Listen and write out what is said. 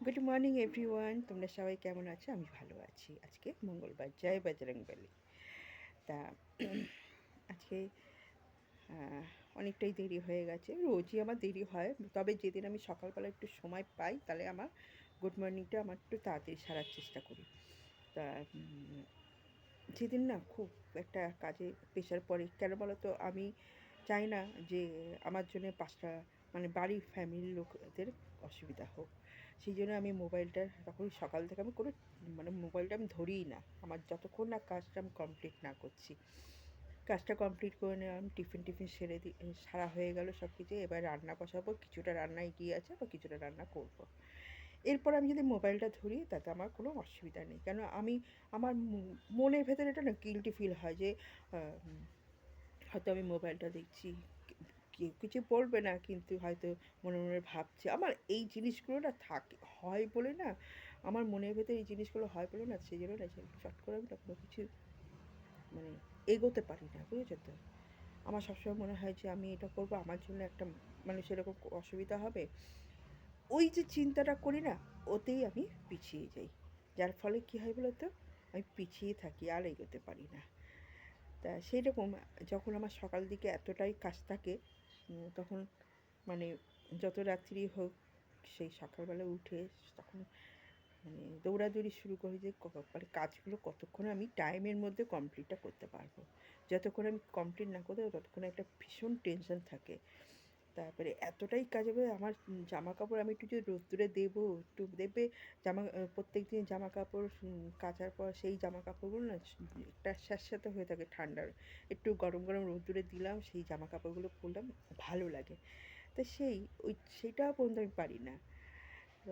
Good morning everyone, তোমরা সবাই কেমন আছো? আমি ভালো আছি। আজকে মঙ্গলবার, জয় বজরংবলী। তা আজকে অনেকটাই দেরি হয়ে গেছে। রোজই আমার দেরি হয়, তবে যেদিন আমি সকালবেলা একটু সময় পাই তাহলে আমার গুড মর্নিংটা আমার একটু তাড়াতাড়ি সারার চেষ্টা করি। তা যেদিন না খুব একটা কাজে প্রেশার পড়ে, কেন বলো তো, আমি চাই না যে আমার জন্য পাঁচটা মানে বাড়ির ফ্যামিলির লোকদের অসুবিধা হোক। সেই জন্য আমি মোবাইলটা তখন সকাল থেকে আমি কোনো মানে মোবাইলটা আমি ধরিই না, আমার যতক্ষণ না কাজটা আমি কমপ্লিট না করছি। কাজটা কমপ্লিট করে নিলাম, টিফিন সেরে সারা হয়ে গেল সব কিছু, এবার রান্না বসাবো, কিছুটা রান্না এগিয়ে আছে বা কিছুটা রান্না করব। এরপর আমি যদি মোবাইলটা ধরি তাতে আমার কোনো অসুবিধা নেই, কেন আমি আমার মনের ভেতরে এটা না গিল্টি ফিল হয় যে হয়তো আমি মোবাইলটা দেখছি, কেউ কিছু বলবে না, কিন্তু হয়তো মনে মনে ভাবছে। আমার এই জিনিসগুলো না থাকে হয় বলে না, আমার মনের ভেতরে এই জিনিসগুলো হয় বলে না, সেই জন্য না চট করে আমি না কোনো কিছু মানে এগোতে পারি না, বুঝেছো তো? আমার সবসময় মনে হয় যে আমি এটা করবো, আমার জন্য একটা মানুষের এরকম অসুবিধা হবে, ওই যে চিন্তাটা করি না, ওতেই আমি পিছিয়ে যাই। যার ফলে কী হয় বলো তো, আমি পিছিয়ে থাকি, আর এগোতে পারি না। তা সেই রকম যখন আমার সকাল দিকে এতটাই কাজ থাকে, তখন মানে যত রাত্রি হোক, সেই সকালবেলা উঠে তখন মানে দৌড়াদৌড়ি শুরু করি যে মানে কাজগুলো কতক্ষণে আমি টাইমের মধ্যে কমপ্লিটটা করতে পারবো। যতক্ষণ আমি কমপ্লিট না করতে পারবো ততক্ষণ একটা ভীষণ টেনশন থাকে। তারপরে এতটাই কাজ হবে আমার, জামা কাপড় আমি একটু যদি রোদ্দুরে দেবো, একটু দেবে প্রত্যেক দিন জামা কাপড় কাচার পর সেই জামা কাপড়গুলো না একটা স্যাঁতস্যাঁতে হয়ে থাকে ঠান্ডার, একটু গরম গরম রোদ্দুরে দিলাম, সেই জামা কাপড়গুলো পরলাম, ভালো লাগে। তা সেইটা পর্যন্ত আমি পারি না।